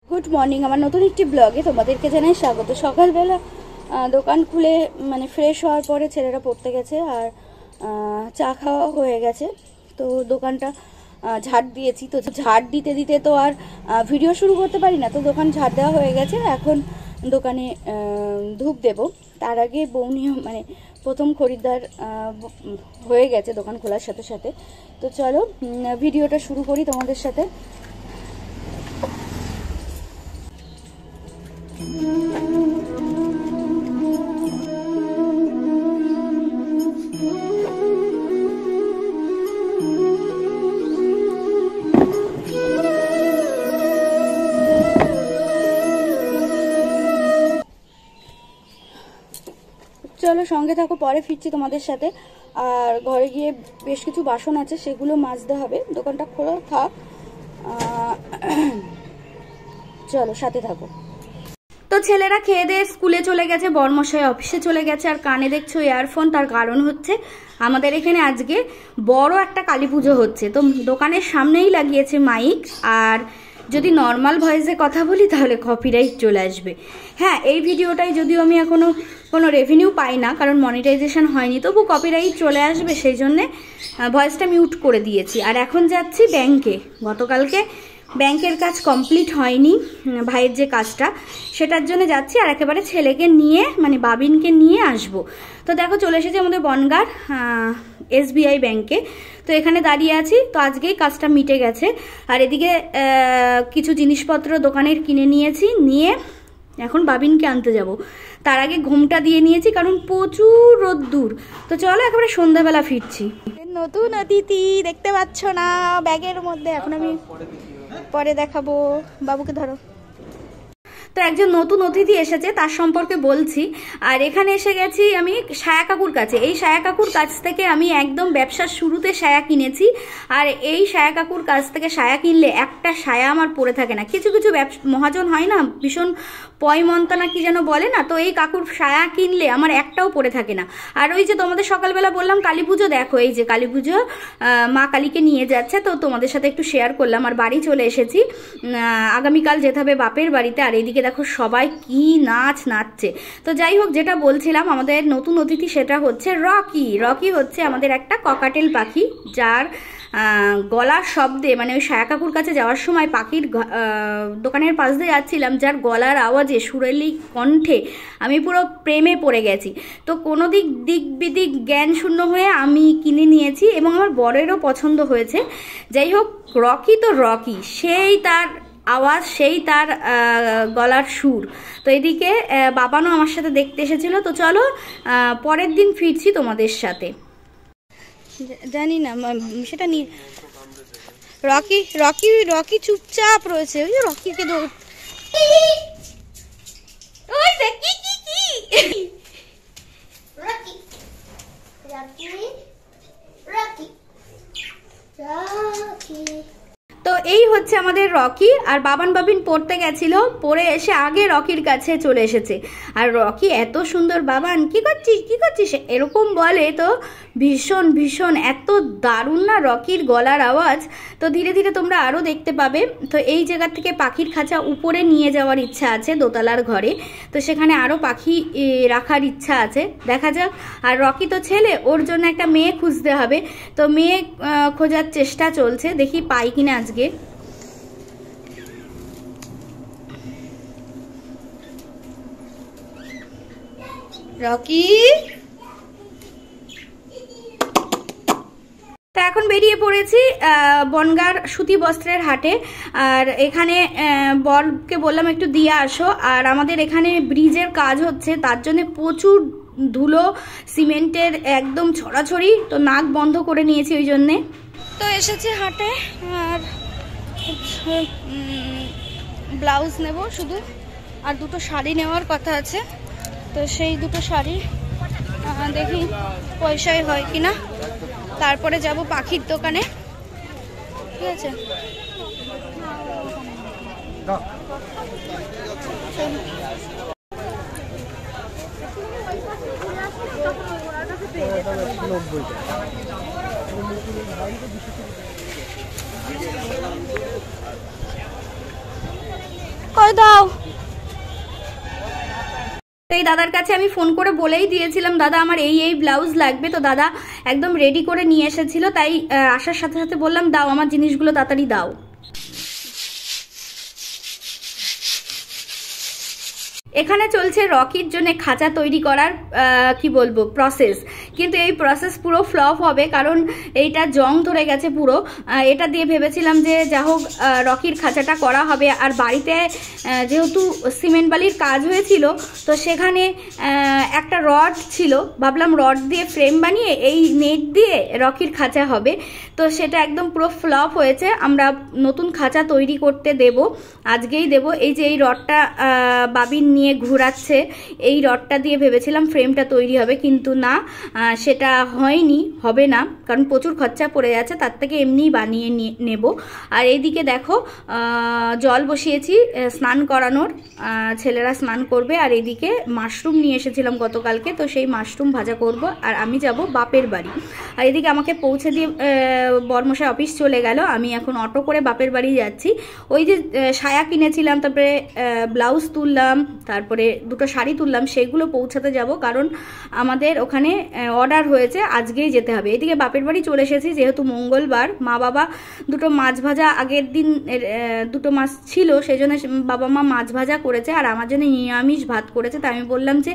Good morning, আমার নতুন একটি ব্লগে তোমাদেরকে জানাই স্বাগত। সকালবেলা দোকান খুলে মানে ফ্রেশ হওয়ার পরে ছেলেরা পড়তে গেছে আর চা খাওয়া হয়ে গেছে। তো দোকানটা ঝাড় দিয়েছি, তো ঝাড় দিতে দিতে তো আর ভিডিও শুরু করতে পারি না, তো দোকান ঝাড় দেওয়া হয়ে গেছে। এখন দোকানে ধূপ দেব, তার আগে বৌনি মানে প্রথম খরিদ্দার হয়ে গেছে দোকান খোলার সাথে সাথে। তো চলো ভিডিওটা শুরু করি তোমাদের সাথে। চলো সঙ্গে থাকো, পরে ফিরছি তোমাদের সাথে। আর ঘরে গিয়ে বেশ কিছু বাসন আছে, সেগুলো মাজতে হবে। দোকানটা খোলা থাক, চলো সাথে থাকো। তো ছেলেরা খেয়ে দিয়ে স্কুলে চলে গেছে, বরমশাই অফিসে চলে গেছে। আর কানে দেখছো ইয়ারফোন, তার কারণ হচ্ছে আমাদের এখানে আজকে বড় একটা কালী পুজো হচ্ছে। তো দোকানের সামনেই লাগিয়েছে মাইক, আর যদি নর্মাল ভয়েসে কথা বলি তাহলে কপিরাইট চলে আসবে। হ্যাঁ, এই ভিডিওটাই যদিও আমি এখনও কোনো রেভিনিউ পাই না, কারণ মনিটাইজেশন হয়নি, তবু কপিরাইট চলে আসবে, সেই জন্যে ভয়েসটা মিউট করে দিয়েছি। আর এখন যাচ্ছি ব্যাংকে। গতকালকে ব্যাংকের কাজ কমপ্লিট হয়নি, ভাইয়ের যে কাজটা, সেটার জন্য যাচ্ছি। আর একেবারে ছেলেকে নিয়ে মানে বাবিনকে নিয়ে আসব। তো দেখো চলে এসেছি আমাদের বনগাঁ SBI ব্যাংকে। তো এখানে দাঁড়িয়ে আছি, তো আজকেই কাজটা মিটে গেছে। আর এদিকে কিছু জিনিসপত্র দোকানের কিনে নিয়েছি, নিয়ে এখন বাবিনকে আনতে যাব। তার আগে ঘুমটা দিয়ে নিয়েছি, কারণ প্রচুর রোদ্দুর। তো চলো একেবারে সন্ধ্যাবেলা ফিরছি। নতুন অতিথি দেখতে পাচ্ছ না ব্যাগের মধ্যে, এখন আমি পরে দেখাবো। বাবুকে ধরো। তো একজন নতুন অতিথি এসেছে, তার সম্পর্কে বলছি। আর এখানে এসে গেছি আমি সায়া কাকুর কাছে। এই সায়া কাকুর কাছ থেকে আমি একদম ব্যবসার শুরুতে সায়া কিনেছি। আর এই সায়া কাকুর কাছ থেকে সায়া কিনলে একটা সায়া আমার পরে থাকে না। কিছু কিছু মহাজন হয় না, ভীষণ পয়মন্তা না কি যেন বলে না, তো এই কাকুর সায়া কিনলে আমার একটাও পরে থাকে না। আর ওই যে তোমাদের সকালবেলা বললাম কালী পুজো, দেখো এই যে কালী পুজো মা কালীকে নিয়ে যাচ্ছে, তো তোমাদের সাথে একটু শেয়ার করলাম। আর বাড়ি চলে এসেছি, আগামীকাল যেতে হবে বাপের বাড়িতে। আর এইদিকে দেখো সবাই কি নাচ নাচছে। তো যাই হোক, যেটা বলছিলাম, আমাদের নতুন অতিথি সেটা হচ্ছে রকি। রকি হচ্ছে আমাদের একটা ককাটেল পাখি, যার গলার শব্দে মানে ওই সায়া কাকুর কাছে যাওয়ার সময় পাখির দোকানের পাশ দিয়ে যাচ্ছিলাম, যার গলার আওয়াজে সুরেলি কণ্ঠে আমি পুরো প্রেমে পড়ে গেছি। তো কোনো দিক বিদিক জ্ঞান শূন্য হয়ে আমি কিনে নিয়েছি, এবং আমার বরেরও পছন্দ হয়েছে। যাই হোক, রকি তো রকি, সেই তার আওয়াজ, সেই তার গলার সুর। তো এদিকে বাবানও আমার সাথে দেখতে এসেছিল। তো চলো পরের দিন ফিরছি তোমাদের সাথে। জানি না সেটা নিয়ে রকি রকি রকি চুপচাপ রয়েছে। ওই যে রকিকে দৌড়, ওই দেখ কি কি কি রকি রকি রকি রকি। তো এই হচ্ছে আমাদের রকি। আর বাবান বাবিন পড়তে গেছিল, পড়ে এসে আগে রকির কাছে চলে এসেছে। আর রকি এত সুন্দর, বাবান কি করছিস কি করছিস এরকম বলে। তো ভীষণ ভীষণ এত দারুণ না রকির গলার আওয়াজ। তো ধীরে ধীরে তোমরা আরও দেখতে পাবে। তো এই জায়গা থেকে পাখির খাঁচা উপরে নিয়ে যাওয়ার ইচ্ছা আছে, দোতলার ঘরে। তো সেখানে আরও পাখি রাখার ইচ্ছা আছে, দেখা যাক। আর রকি তো ছেলে, ওর জন্য একটা মেয়ে খুঁজতে হবে। তো মেয়ে খোঁজার চেষ্টা চলছে, দেখি পাই কিনা আজকে। রকি তো এখন বেরিয়ে পড়েছি বনগাঁর সুতি বস্ত্রের হাটে। আর এখানে বরকে বললাম একটু দিয়ে আসো। আর আমাদের এখানে ব্রিজের কাজ হচ্ছে, তার জন্য প্রচুর ধুলো, সিমেন্টের একদম ছড়াছড়ি। তো নাক বন্ধ করে নিয়েছি ওই জন্যে। তো এসেছি হাটে, আর ব্লাউজ নেব শুধু, আর দুটো শাড়ি নেওয়ার কথা আছে। তো সেই দুটো শাড়ি দেখি পয়সায় হয় কিনা, তারপরে যাব পাখির দোকানে। ঠিক আছে, ওই দাও। এই দাদার কাছে আমি ফোন করে বলেই দিয়েছিলাম দাদা আমার এই ব্লাউজ লাগবে, তো দাদা একদম রেডি করে নিয়ে এসেছিল, তাই আসার সাথে সাথে বললাম দাও আমার জিনিসগুলো তাড়াতাড়ি দাও। এখানে চলছে রকির জন্য খাঁচা তৈরি করার কি বলবো প্রসেস, কিন্তু এই প্রসেস পুরো ফ্লপ হবে, কারণ এইটা জং ধরে গেছে পুরো। এটা দিয়ে ভেবেছিলাম যে যা হোক রকির খাঁচাটা করা হবে, আর বাড়িতে যেহেতু সিমেন্ট বালির কাজ হয়েছিল তো সেখানে একটা রড ছিল, ভাবলাম রড দিয়ে ফ্রেম বানিয়ে এই নেট দিয়ে রকির খাঁচা হবে, তো সেটা একদম পুরো ফ্লপ হয়েছে। আমরা নতুন খাঁচা তৈরি করতে দেব, আজকেই দেব। এই যে এই রডটা বাবিন নিয়ে ঘুরাচ্ছে, এই রডটা দিয়ে ভেবেছিলাম ফ্রেমটা তৈরি হবে, কিন্তু না সেটা হয়নি, হবে না, কারণ প্রচুর খরচা পড়ে যাচ্ছে, তার থেকে এমনিই বানিয়ে নেব। আর এইদিকে দেখো জল বসিয়েছি স্নান করানোর, ছেলেরা স্নান করবে। আর এইদিকে মাশরুম নিয়ে এসেছিলাম গতকালকে, তো সেই মাশরুম ভাজা করব, আর আমি যাব বাপের বাড়ি। আর এদিকে আমাকে পৌঁছে দিয়ে বর্মশাই অফিস চলে গেল, আমি এখন অটো করে বাপের বাড়ি যাচ্ছি। ওই যে সায়া কিনেছিলাম, তারপরে ব্লাউজ তুললাম, তারপরে দুটো শাড়ি তুললাম, সেগুলো পৌঁছাতে যাব, কারণ আমাদের ওখানে অর্ডার হয়েছে, আজকেই যেতে হবে। এদিকে বাপের বাড়ি চলে এসেছি, যেহেতু মঙ্গলবার, মা বাবা দুটো মাছ ভাজা, আগের দিন দুটো মাছ ছিল সেই জন্য বাবা মা মাছ ভাজা করেছে, আর আমার জন্য নিরামিষ ভাত করেছে। তাই আমি বললাম যে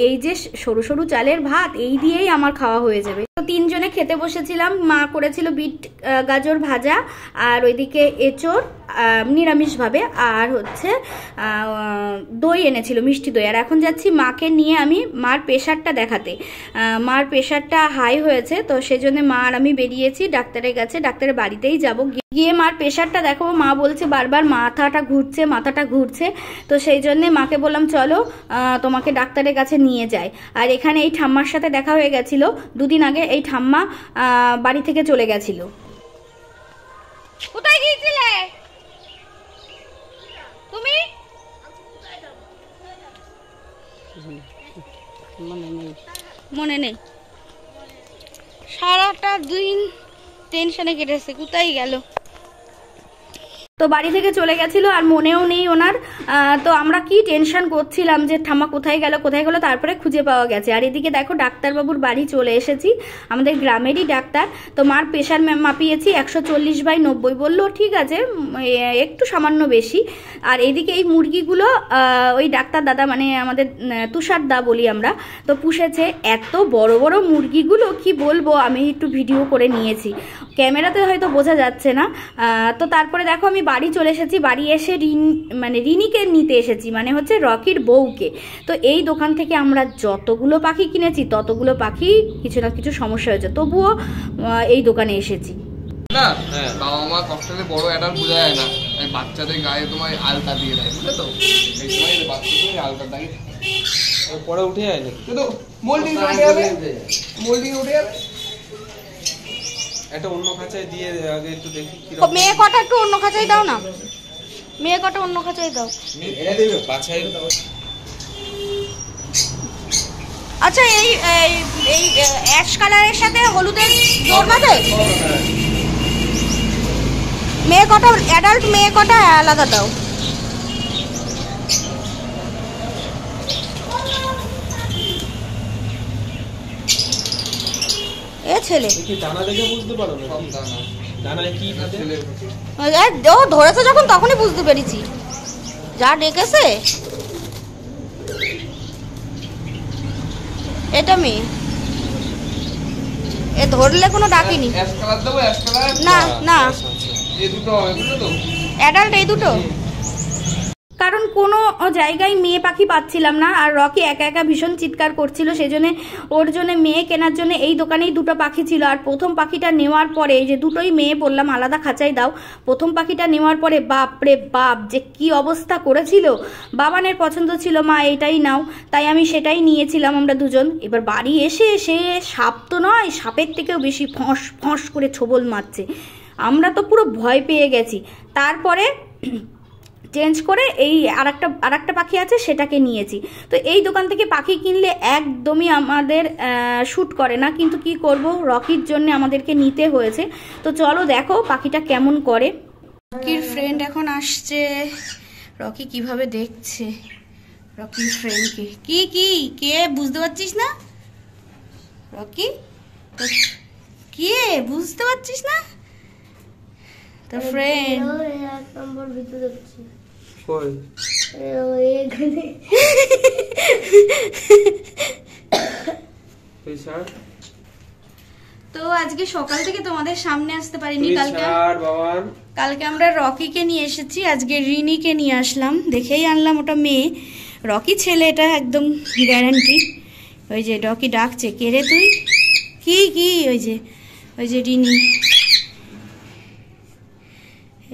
এই যে সরু সরু চালের ভাত, এই দিয়েই আমার খাওয়া হয়ে যাবে। তো তিনজনে খেতে বসেছিলাম, মা করেছিল বিট গাজর ভাজা, আর ওইদিকে এঁচোড় নিরামিষভাবে, আর হচ্ছে দই এনেছিল, মিষ্টি দই। আর এখন যাচ্ছি মাকে নিয়ে আমি মার প্রেশারটা দেখাতে, মার প্রেশারটা হাই হয়েছে, তো সেজন্য মা আর আমি বেরিয়েছি ডাক্তারের কাছে, ডাক্তারের বাড়িতেই যাব, গিয়ে মার প্রেশারটা দেখাবো। মা বলছে বারবার মাথাটা ঘুরছে, তো সেই জন্যে মাকে বললাম চলো তোমাকে ডাক্তারের কাছে নিয়ে যাই। আর এখানে এই ঠাম্মার সাথে দেখা হয়ে গেছিল দুদিন আগে, এই ঠাম্মা বাড়ি থেকে চলে গেছিল। কোথায় গিয়েছিলে তুমি? মনে নেই, সারাটা দিন টেনশনে কেটেছে, কোথায় গেল? তো বাড়ি থেকে চলে গেছিল, আর মনেও নেই ওনার। তো আমরা কি টেনশন করছিলাম যে ঠাম্মা কোথায় গেল, তারপরে খুঁজে পাওয়া গেছে। আর এদিকে দেখো ডাক্তারবাবুর বাড়ি চলে এসেছি, আমাদের গ্রামেরই ডাক্তার। তো মার প্রেশার মাপিয়েছি 140/90, বললো ঠিক আছে, একটু সামান্য বেশি। আর এদিকে এই মুরগিগুলো ওই ডাক্তার দাদা, মানে আমাদের তুষার দা বলি আমরা, তো পুষেছে এত বড় বড় মুরগিগুলো, কি বলবো, আমি একটু ভিডিও করে নিয়েছি, ক্যামেরাতে হয়তো বোঝা যাচ্ছে না। তো তারপরে দেখো আমি বাড়ি চলে এসেছি, বাড়ি এসে রিনিকে নিতে এসেছি, মানে হচ্ছে রকির বউকে। তো এই দোকান থেকে আমরা যতগুলো পাখি কিনেছি ততগুলো পাখি কিছু না কিছু সমস্যা হয়েছে, তবুও এই দোকানে এসেছি। না বাবা মা কষ্টে বড় অ্যাডাল্ট বোঝা যায় না, বাচ্চাদের গায়ে তোমার আলতা দিয়ে দেয়, বুঝলে তো, এই সময় বাচ্চাদের আলতা দাগি পরে উঠে যায় না, কিন্তু মোল্ডিং উঠে যাবে। এটা অন্য খাঁচায় দিয়ে আগে একটু দেখি কি রকম। মেয়ে কটা একটু অন্য খাঁচায় দাও না, মেয়ে কটা অন্য খাঁচায় দাও। এটা দেবে বাছাই। আচ্ছা এই এই অ্যাশ কালারের সাথে হলুদের জোড় বাঁধে? মেয়ে কটা অ্যাডাল্ট, মেয়ে কটা আলাদা দাও। এ ছেলে দানা দেখে বুঝতে পারো না, সব দানা দানায় কি ছেলে ও ধরেছে যখন তখনই বুঝতে পেরেছি, যা ডেকেছে। এটা মেয়ে, এ ধরলে কোনো ডাকিনি। অ্যাশ কালার দেবো, অ্যাশ কালার না না, এই দুটো হবে, বুঝলে তো, অ্যাডাল্ট এই দুটো। কারণ কোনো জায়গায় মেয়ে পাখি পাচ্ছিলাম না, আর রকি একা একা ভীষণ চিৎকার করছিল, সেই জন্য ওর জন্য মেয়ে কেনার জন্য এই দোকানেই দুটো পাখি ছিল। আর প্রথম পাখিটা নেওয়ার পরে, এই যে দুটোই মেয়ে, বললাম আলাদা খাঁচাই দাও, প্রথম পাখিটা নেওয়ার পরে বাপরে বাপ যে কি অবস্থা করেছিল। বাবানের পছন্দ ছিল মা এইটাই নাও, তাই আমি সেটাই নিয়েছিলাম আমরা দুজন। এবার বাড়ি এসে সে সাপ তো নয়, সাপের থেকেও বেশি ফস ফস করে ছোবল মারছে, আমরা তো পুরো ভয় পেয়ে গেছি। তারপরে চেঞ্জ করে এই আরেকটা পাখি আছে সেটাকে নিয়েছি। তো এই দোকান থেকে পাখি কিনলে একদমই আমাদের শ্যুট করে না, কিন্তু কি করব, রকির জন্য আমাদেরকে নিতে হয়েছে। তো চলো দেখো পাখিটা কেমন করে। রকির ফ্রেন্ড এখন আসছে, রকি কিভাবে দেখছে রকির ফ্রেন্ডকে। কি কি কে বুঝতে পারছিস না রকি? কে বুঝতে পারছিস না? তোর ফ্রেন্ড। তো আজকে সকাল থেকে তোমাদের সামনে আসতে পারিনি। কালকে আমরা রকিকে নিয়ে এসেছি, আজকে রিনিকে নিয়ে আসলাম। দেখেই আনলাম, ওটা মেয়ে, রকি ছেলে এটা একদম গ্যারান্টি। ওই যে রকি ডাকছে, কে রে তুই? কি কি ওই যে রিনি,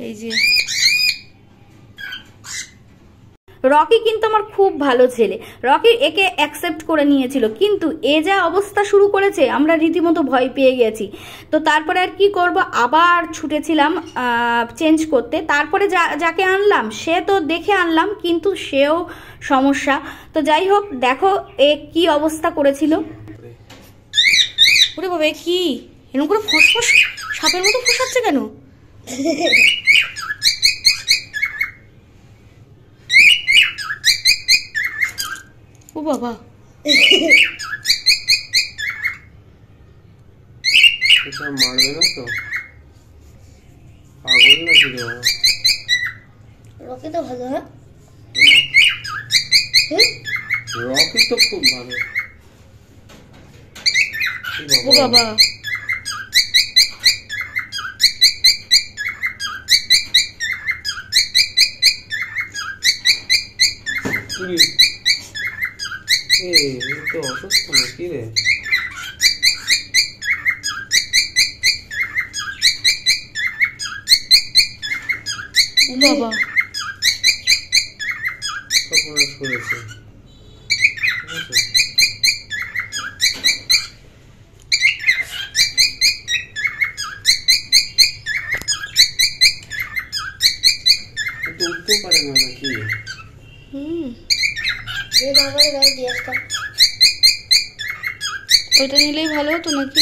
এই যে রকি কিন্তু আমার খুব ভালো ছেলে। রকি একে অ্যাকসেপ্ট করে নিয়েছিল, কিন্তু এ যা অবস্থা শুরু করেছে আমরা রীতিমতো ভয় পেয়ে গেছি। তো তারপরে আর কি করব, আবার ছুটেছিলাম চেঞ্জ করতে। তারপরে যাকে আনলাম সে তো দেখে আনলাম, কিন্তু সেও সমস্যা। তো যাই হোক, দেখো এ কি অবস্থা করেছিল। ওরে বাবা, কি এরকম করে ফসফস সাপের মতো ফসাচ্ছে কেন? ও বাবা, মারবে না তো? পাগল নাকি রে? রকি তো ভালো। হ্যাঁ, রকি তো খুব ভালো। ও বাবা, তো অসুস্থ নাকি রে? বাবা সর্বনাশ করেছে। উঠতে পারে না নাকি? ওইটা নিলেই ভালো হতো নাকি?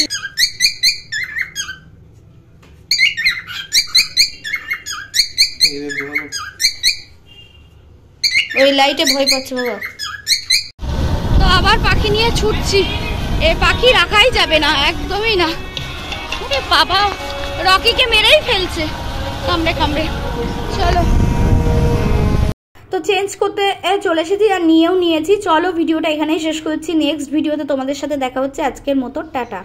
ওই লাইটে ভয় পাচ্ছে বাবা। তো আবার পাখি নিয়ে ছুটছি, এ পাখি রাখাই যাবে না, একদমই না। বাবা, রকিকে মেরেই ফেলছে কামড়ে কামড়ে। চলো, তো চেঞ্জ করতে চলে এসেছি আর নিয়েও নিয়েছি। চলো ভিডিওটা এখানেই শেষ করছি, নেক্সট ভিডিওতে তোমাদের সাথে দেখা হচ্ছে। আজকের মতো টাটা।